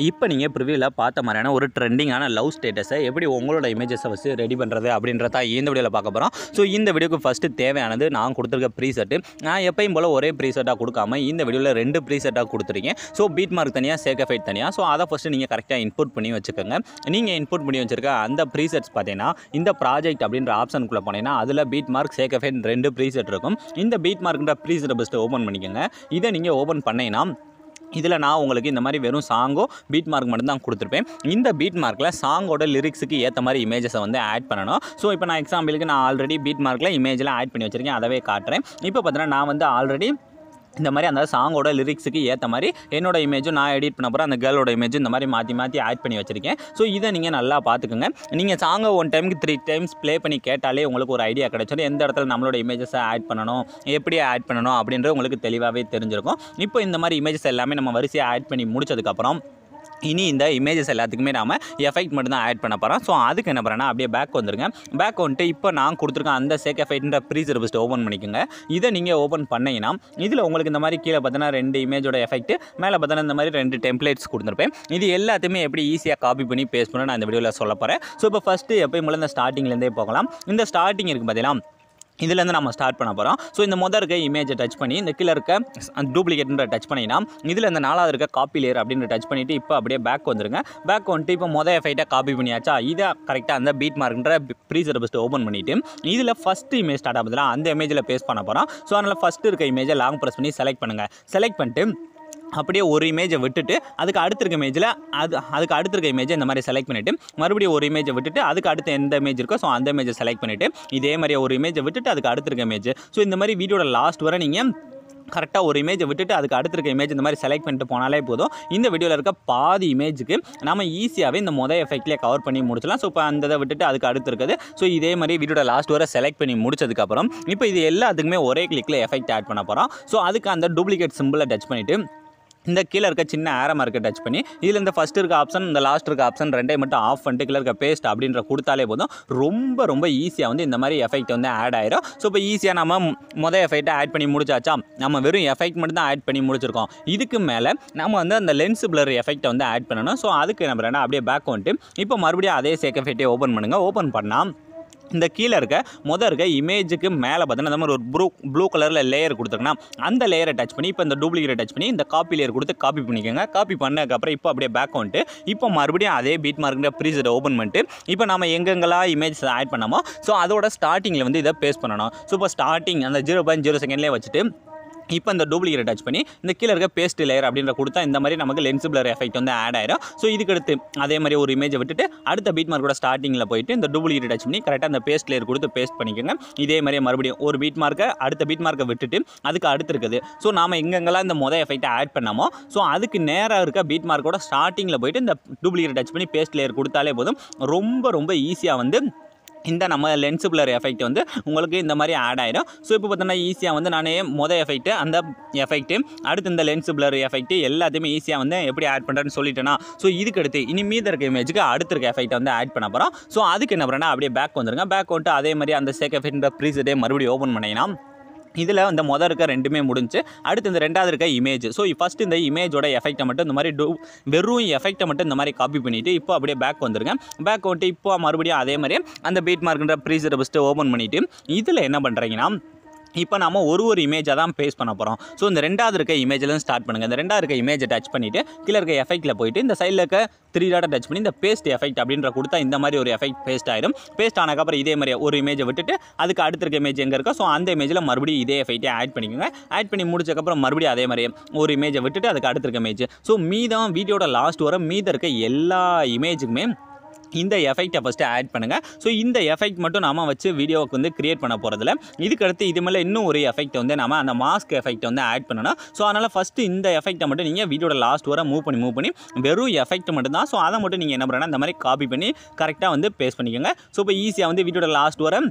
இப்போ நீங்கள் ப்ரிவியூவில் பார்த்த மாதிரியான ஒரு ட்ரெண்டிங்கான லவ் ஸ்டேட்டஸை எப்படி உங்களோட இமேஜஸை வச்சு ரெடி பண்ணுறது அப்படின்றத இந்த வீடியோவில் பார்க்க போகிறோம். ஸோ இந்த வீடியோக்கு ஃபஸ்ட்டு தேவையானது நான் கொடுத்துருக்க ப்ரீசெட்டு. நான் எப்பயும் போல் ஒரே ப்ரீசெட்டாக கொடுக்காம இந்த வீடியோவில் 2 ப்ரீசெட்டாக கொடுத்துருக்கேன். ஸோ பீட் மார்க் தனியாக, சேக் எஃபெக்ட் தனியாக. ஸோ அதை ஃபஸ்ட்டு நீங்கள் கரெக்டாக இன்புட் பண்ணி வச்சுக்கோங்க. நீங்கள் இன்புட் பண்ணி வச்சுருக்க அந்த ப்ரீசெட்ஸ் பார்த்தீங்கன்னா இந்த ப்ராஜெக்ட் அப்படின்ற ஆப்ஷனுக்குள்ளே போனீங்கன்னா அதில் பீட் மார்க், சேக் எஃபெக்ட் 2 ப்ரீசெட் இருக்கும். இந்த பீட் மார்க்ன்ற ப்ரீசெட்டை ஃபஸ்ட்டு ஓப்பன் பண்ணிக்கோங்க. இதை நீங்கள் ஓப்பன் பண்ணீங்கன்னா இதில் நான் உங்களுக்கு இந்த மாதிரி வெறும் சாங்கோ பீட் மார்க் மட்டும் தான் கொடுத்துருப்பேன். இந்த பீட் மார்க்கில் சாங்கோட லிரிக்ஸுக்கு ஏற்ற மாதிரி இமேஜஸை வந்து ஆட் பண்ணணும். ஸோ இப்போ நான் எக்ஸாம்பிளுக்கு நான் ஆல்ரெடி பீட் மார்க்கில் இமேஜெலாம் ஆட் பண்ணி வச்சுருக்கேன், அதவே காட்டுறேன். இப்போ பார்த்தீங்கன்னா நான் வந்து ஆல்ரெடி இந்த மாதிரி அந்த சாங்கோட லிரிக்ஸுக்கு ஏற்ற மாதிரி என்னோட இமேஜும் நான் எடிட் பண்ண போகிறேன், அந்த கேர்ளோட இமேஜும் இந்த மாதிரி மாற்றி ஆட் பண்ணி வச்சுருக்கேன். ஸோ இதை நீங்கள் நல்லா பார்த்துக்குங்க. நீங்கள் சாங்கை 1 டைமுக்கு 3 டைம்ஸ் ப்ளே பண்ணி கேட்டாலே உங்களுக்கு ஒரு ஐடியா கிடைச்சிடும். எந்த இடத்துல நம்மளோட இமேஜஸை ஆட் பண்ணணும், எப்படி ஆட் பண்ணணும் அப்படின்றது உங்களுக்கு தெளிவாகவே தெரிஞ்சிருக்கும். இப்போ இந்த மாதிரி இமேஜஸ் எல்லாமே நம்ம வரிசையாக ஆட் பண்ணி முடிச்சதுக்கப்புறம் இனி இந்த இமேஜஸ் எல்லாத்துக்குமே நாம் எஃபெக்ட் மட்டும் தான் ஆட் பண்ண போகிறோம். ஸோ அதுக்கு என்ன பண்ணுறேன்னா அப்படியே பேக் வந்துருங்க. பேக் வந்துட்டு இப்போ நான் கொடுத்துருக்கேன் அந்த சேக் எஃபெக்ட்ன்ற ப்ரீசெட் ஃபஸ்ட்டு ஓப்பன் பண்ணிக்கோங்க. இதை நீங்கள் ஓப்பன் பண்ணிங்கன்னா இதில் உங்களுக்கு இந்த மாதிரி கீழே பார்த்தீங்கன்னா 2 இமேஜோட எஃபெக்ட், மேலே பார்த்தீங்கன்னா இந்த மாதிரி 2 டெம்ப்ளேட்ஸ் கொடுத்துருப்பேன். இது எல்லாத்தையுமே எப்படி ஈஸியாக காப்பி பண்ணி பேஸ்ட் பண்ண நான் இந்த வீடியோவில் சொல்ல போகிறேன். ஸோ இப்போ ஃபஸ்ட்டு எப்பயும் போல இந்த ஸ்டார்டிங்லேருந்தே போகலாம். இந்த ஸ்டார்டிங் இருக்குது பார்த்தீங்கன்னா, இதுலேருந்து நம்ம ஸ்டார்ட் பண்ண போகிறோம். ஸோ இந்த முதல் இருக்க இமேஜை டச் பண்ணி இந்த கீழே இருக்க டூப்ளிகேட்ன்ற டச் பண்ணினா இதில் இந்த 4வது இருக்க காப்பி லேயர் அப்படின்ற டச் பண்ணிவிட்டு இப்போ அப்படியே பேக் வந்துருங்க. பேக் வந்துட்டு இப்போ மொதல் எஃபெக்டாக காப்பி பண்ணியாச்சா, இதை கரெக்டாக அந்த பீட் மார்க்ன்ற ப்ரீசெட் ஃபஸ்ட்டு ஓப்பன் பண்ணிவிட்டு இதில் ஃபஸ்ட்டு இமேஜ் ஸ்டார்ட் ஆகுதுல அந்த இமேஜில் பேஸ்ட் பண்ண போகிறோம். ஸோ அதனால் ஃபஸ்ட்டு இருக்க இமேஜை லாங் ப்ரெஸ் பண்ணி செலக்ட் பண்ணுங்கள். செலக்ட் பண்ணிட்டு அப்படியே ஒரு இமேஜை விட்டுட்டு அதுக்கு அடுத்திருக்க இமேஜில் அதுக்கு அடுத்திருக்க இமேஜை இந்த மாதிரி செலக்ட் பண்ணிவிட்டு மறுபடியும் ஒரு இமேஜை விட்டுட்டு அதுக்கு அடுத்து எந்த இமேஜ் இருக்கோ ஸோ அந்த இமேஜை செலக்ட் பண்ணிவிட்டு இதே மாதிரி ஒரு இமேஜை விட்டுட்டு அதுக்கு அடுத்திருக்க இமேஜ். ஸோ இந்த மாதிரி வீடியோட லாஸ்ட் வரை நீங்கள் கரெக்டாக ஒரு இமேஜை விட்டுட்டு அதுக்கு அடுத்திருக்க இமேஜ் இந்த மாதிரி செலக்ட் பண்ணிட்டு போனாலே போதும். இந்த வீடியோவில் இருக்க பாதி இமேஜுக்கு நம்ம ஈஸியாகவே இந்த மொதல் எஃபெக்ட்லேயே கவர் பண்ணி முடிச்சலாம். ஸோ இப்போ அந்த இதை விட்டுட்டு அதுக்கு அடுத்து இருக்குது. ஸோ இதே மாதிரி வீடியோட லாஸ்ட் வரை செலக்ட் பண்ணி முடிச்சதுக்கப்புறம் இப்போ இது எல்லாத்துக்குமே ஒரே கிளிக்கில் எஃபெக்ட் ஆட் பண்ண போகிறோம். ஸோ அதுக்கு அந்த டூப்ளிகேட் சிம்பிளை டச் பண்ணிவிட்டு இந்த கீழே இருக்க சின்ன ஆரோ மார்க்கை டச் பண்ணி இதில் இந்த ஃபஸ்ட் இருக்க ஆப்ஷன், இந்த லாஸ்ட் இருக்க ஆப்ஷன் 2 மட்டும் ஆஃப் பண்ணிட்டு கீழே இருக்க பேஸ்ட் அப்படின்ற கொடுத்தாலே போதும். ரொம்ப ஈஸியாக வந்து இந்த மாதிரி எஃபெக்ட் வந்து ஆட் ஆயிரும். ஸோ இப்போ ஈஸியாக நம்ம மொதல் எஃபெக்ட்டை ஆட் பண்ணி முடிச்சாச்சா, நம்ம வெறும் எஃபெக்ட் மட்டும் தான் ஆட் பண்ணி முடிச்சிருக்கோம். இதுக்கு மேலே நம்ம வந்து அந்த லென்ஸ் பிளர் எஃபெக்ட்டை வந்து ஆட் பண்ணணும். ஸோ அதுக்கு என்ன பண்ணுறேன்னா அப்படியே பேக் வந்துட்டு இப்போ மறுபடியும் அதே சேக் எஃபெக்ட்டை ஓப்பன் பண்ணுங்கள். ஓப்பன் பண்ணால் இந்த கீழே இருக்க மொதல் இருக்க இமேஜுக்கு மேலே பார்த்தீங்கன்னா இந்த மாதிரி ஒரு ப்ளூ கலரில் லேயர் கொடுத்துருக்குன்னா அந்த லேயரை டச் பண்ணி இப்போ இந்த டூப்ளிகேட்டை டச் பண்ணி இந்த காப்பி லேயர் கொடுத்து காப்பி பண்ணிக்கோங்க. காப்பி பண்ணதுக்கப்புறம் இப்போ அப்படியே பேக் வந்துட்டு இப்போ மறுபடியும் அதே பீட் மார்க்கிற ப்ரீசெட்டை ஓப்பன் பண்ணிட்டு இப்போ நம்ம எங்கெங்கெல்லாம் இமேஜ் ஆட் பண்ணாமோ ஸோ அதோட ஸ்டார்டிங்கில் வந்து இதை பேஸ்ட் பண்ணணும். ஸோ இப்போ ஸ்டார்டிங் அந்த 0.0 செகண்ட்லேயே வச்சுட்டு இப்போ இந்த டூப்ளிகேட்டை டச் பண்ணி இந்த கீழே இருக்க பேஸ்ட் லேயர் அப்படின்ற கொடுத்தா இந்த மாதிரி நமக்கு லென்ஸ் பிளர் எஃபெக்ட் வந்து ஆட் ஆயிடும். ஸோ இதுக்கு அடுத்து அதே மாதிரி ஒரு இமேஜை விட்டுட்டு அடுத்த பீட் மார்க்கோட ஸ்டார்டிங்கில் போயிட்டு இந்த டூப்ளிகேட்டை டச் பண்ணி கரெக்டாக அந்த பேஸ்ட் லேயர் கொடுத்து பேஸ்ட் பண்ணிக்கோங்க. இதே மாதிரி மறுபடியும் ஒரு பீட் மார்க்கை அடுத்த பீட் மார்க்கை விட்டுட்டு அதுக்கு அடுத்து இருக்குது. ஸோ நாம் எங்கெங்கெல்லாம் இந்த மொதல் எஃபெக்ட்டை ஆட் பண்ணாமோ ஸோ அதுக்கு நேராக இருக்க பீட் மார்க்கோட ஸ்டார்டிங்கில் போயிட்டு இந்த டூப்ளிகேட்டை டச் பண்ணி பேஸ்ட் லேயர் கொடுத்தாலே போதும். ரொம்ப ஈஸியாக வந்து இந்த நம்ம லென்ஸ் பிளர் எஃபெக்ட் வந்து உங்களுக்கு இந்த மாதிரி ஆட் ஆயிடும். ஸோ இப்போ பார்த்தீங்கன்னா ஈஸியாக வந்து நானே மொதல் எஃபெக்ட்டு அந்த எஃபெக்ட்டு அடுத்து இந்த லென்ஸ் பிளர் எஃபெக்ட் எல்லாத்தையுமே ஈஸியாக வந்து எப்படி ஆட் பண்ணுறேன்னு சொல்லிட்டேன்னா ஸோ இதுக்கு அடுத்து இனி மீத இருக்க இமேஜுக்கு அடுத்து இருக்க எஃபெக்ட்டை வந்து ஆட் பண்ண போகிறோம். ஸோ அதுக்கு என்ன பண்ணுறேன்னா அப்படியே பேக் வந்துருங்க. பேக் வந்துட்டு அதே மாதிரி அந்த சேக் எஃபெக்ட் ப்ரீசெட்டே மறுபடியும் ஓப்பன் பண்ணிங்கன்னா இதில் இந்த மொதல் இருக்க 2மே முடிஞ்சு அடுத்து இந்த 2வது இருக்க இமேஜ். ஸோ ஃபஸ்ட்டு இந்த இமேஜோட எஃபெக்ட்டை மட்டும் இந்த மாதிரி வெறும் எஃபெக்ட்டை மட்டும் இந்த மாதிரி காப்பி பண்ணிவிட்டு இப்போ அப்படியே பேக் வந்துருங்க. பேக் வந்துட்டு இப்போ மறுபடியும் அதே மாதிரி அந்த பீட் மார்க்ன்ற ப்ரீசெட்டை ஃபஸ்ட்டு ஓப்பன் பண்ணிவிட்டு இதில் என்ன பண்ணுறீங்கன்னா இப்போ நம்ம ஒரு இமேஜை தான் பேஸ்ட் பண்ண போகிறோம். ஸோ இந்த 2வது இருக்க இமேஜில் ஸ்டார்ட் பண்ணுங்கள். இந்த 2வது இருக்க இமேஜை டச் பண்ணிவிட்டு கீழே இருக்க எஃபெக்ட்டில் போயிட்டு இந்த சைடில் இருக்க 3 டாட்டை டச் பண்ணி இந்த பேஸ்ட் எஃபெக்ட் அப்படின்ற கொடுத்தா இந்த மாதிரி ஒரு எஃபெக்ட் பேஸ்ட் ஆயிடும். பேஸ்ட் ஆனதுக்கப்புறம் இதே மாதிரி ஒரு இமேஜை விட்டுட்டு அதுக்கு அடுத்த இருக்க இமேஜ் எங்கே இருக்கோ ஸோ அந்த இமேஜில் மறுபடியும் இதே எஃபெக்ட்டை ஆட் பண்ணிக்கோங்க. ஆட் பண்ணி முடிச்சக்கப்புறம் மறுபடியும் அதே மாதிரி ஒரு இமேஜை விட்டுட்டு அதுக்கு அடுத்த இருக்க இமேஜ். ஸோ மீதம் வீடியோட லாஸ்ட் வர மீதம் இருக்க எல்லா இமேஜுக்குமே இந்த எஃபெக்ட்டை ஃபஸ்ட்டு ஆட் பண்ணுங்கள். ஸோ இந்த எஃபெக்ட் மட்டும் நாம் வச்சு வீடியோவுக்கு வந்து கிரியேட் பண்ண போகிறதில்ல. இதுக்கடுத்து இது மேலே இன்னும் ஒரு எஃபெக்ட் வந்து நம்ம அந்த மாஸ்க் எஃபெக்ட் வந்து ஆட் பண்ணணும். ஸோ அதனால் ஃபஸ்ட்டு இந்த எஃபெக்ட்டை மட்டும் நீங்கள் வீடியோட லாஸ்ட் வர மூவ் பண்ணி வெறும் எஃபெக்ட் மட்டும் தான். ஸோ அதை மட்டும் நீங்கள் என்ன பண்ணுறேன்னா இந்த மாதிரி காப்பி பண்ணி கரெக்டாக வந்து பேஸ்ட் பண்ணிக்கோங்க. ஸோ இப்போ ஈஸியாக வந்து வீடியோட லாஸ்ட் வர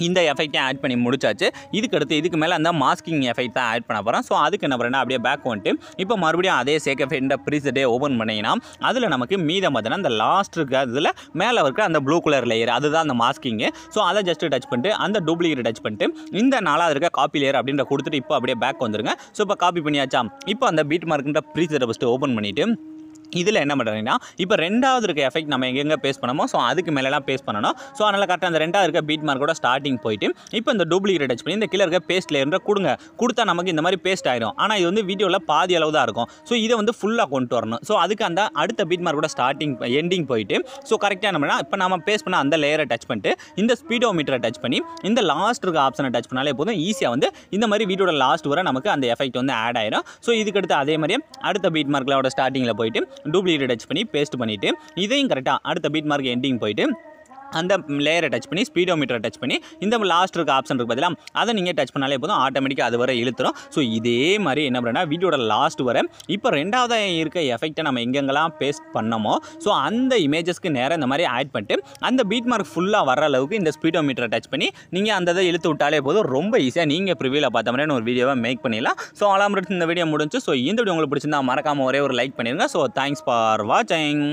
இந்த எஃபெக்ட்டை ஆட் பண்ணி முடிச்சாச்சு. இதுக்கு மேலே அந்த மாஸ்கிங் எஃபெக்ட் தான் ஆட் பண்ண போகிறோம். ஸோ அதுக்கு என்ன பண்ணுறேன்னா அப்படியே பேக் வந்துட்டு இப்போ மறுபடியும் அதே சேக் எஃபெக்ட் ப்ரீசெட்டே ஓப்பன் பண்ணிங்கன்னா அதில் நமக்கு மீதம் பார்த்தீங்கன்னா அந்த லாஸ்ட் இருக்க இதில் மேலே இருக்க அந்த ப்ளூ கலர் லேயர் அதுதான் அந்த மாஸ்கிங்கு. ஸோ அதை ஜஸ்ட் டச் பண்ணிட்டு அந்த டூப்ளிகேட் டச் பண்ணிட்டு இந்த 4வது இருக்க காப்பி லேயர் அப்படின்ற கொடுத்துட்டு இப்போ அப்படியே பேக் வந்துருங்க. ஸோ இப்போ காப்பி பண்ணியாச்சா, இப்போ அந்த பீட் மார்க்ன்ற ப்ரீசெட்டை ஃபஸ்ட்டு ஓப்பன் பண்ணிவிட்டு இதில் என்ன பண்ணுறீங்கன்னா இப்போ ரெண்டாவது இருக்க எஃபெக்ட் நம்ம எங்கெங்கே பேஸ்ட் பண்ணமோ ஸோ அதுக்கு மேலெலாம் பேஸ்ட் பண்ணணும். ஸோ அதனால் கரெக்டாக அந்த ரெண்டாவது இருக்க பீட் மார்க்கோட ஸ்டார்டிங் போயிட்டு இப்போ இந்த டூப்ளிகேட் டச் பண்ணி இந்த கீழே இருக்க பேஸ்ட் லேயர் கொடுத்தா நமக்கு இந்த மாதிரி பேஸ்ட் ஆயிடும். ஆனால் இது வந்து வீடியோவில் பாதி அளவு தான் இருக்கும். ஸோ இதை வந்து ஃபுல்லாக கொண்டு வரணும். ஸோ அதுக்கு அந்த அடுத்த பீட் மார்க்கோட ஸ்டார்டிங் எண்டிங் போயிட்டு ஸோ கரெக்டாக என்ன இப்போ நம்ம பேஸ்ட் பண்ண அந்த லேயரை டச் பண்ணிட்டு இந்த ஸ்பீடோமீட்டரை டச் பண்ணி இந்த லாஸ்ட் இருக்க ஆப்ஷனை டச் பண்ணாலே போதும் ஈஸியாக வந்து இந்த மாதிரி வீடியோட லாஸ்ட் வர நமக்கு அந்த எஃபெக்ட் வந்து ஆட் ஆயிடும். ஸோ இதுக்கடுத்து அதே மாதிரியே அடுத்த பீட் மார்க்கோட ஸ்டார்டிங்கில் போயிட்டு டூப்ளிகேட் டச் பண்ணி பேஸ்ட் பண்ணிவிட்டு இதையும் கரெக்டாக அடுத்த பீட் மார்க் எண்டிங் போயிட்டு அந்த லேயரை டச் பண்ணி ஸ்பீடோமீட்டரை டச் பண்ணி இந்த லாஸ்ட் இருக்க ஆப்ஷன் இருக்குது பதிலாக அதை நீங்கள் டச் பண்ணாலே போதும் ஆட்டோமேட்டிக்காக அது வரை இழுத்துரும். ஸோ இதே மாதிரி என்ன பண்ணுறா வீடியோட லாஸ்ட் வர இப்போ ரெண்டாவது இருக்க எஃபெக்ட்டை நம்ம எங்கெங்கெல்லாம் பேஸ்ட் பண்ணமோ ஸோ அந்த இமேஜஸ்க்கு நேராக இந்த மாதிரி ஆட் பண்ணிட்டு அந்த பீட் மார்க் ஃபுல்லாக வர அளவுக்கு இந்த ஸ்பீடோமீட்டரை டச் பண்ணி நீங்கள் அந்த இதை இழுத்து விட்டாலே போதும் ரொம்ப ஈஸியாக நீங்கள் ப்ரிவியூவில் பார்த்த மாதிரி ஒரு வீடியோவை மேக் பண்ணிடலாம். ஸோ அலாம் இந்த வீடியோ முடிஞ்சு. ஸோ இந்த வீடியோ உங்களுக்கு பிடிச்சிருந்தா மறக்காமல் ஒரே ஒரு லைக் பண்ணிடுங்க. ஸோ தேங்க்ஸ் ஃபார் வாட்சிங்.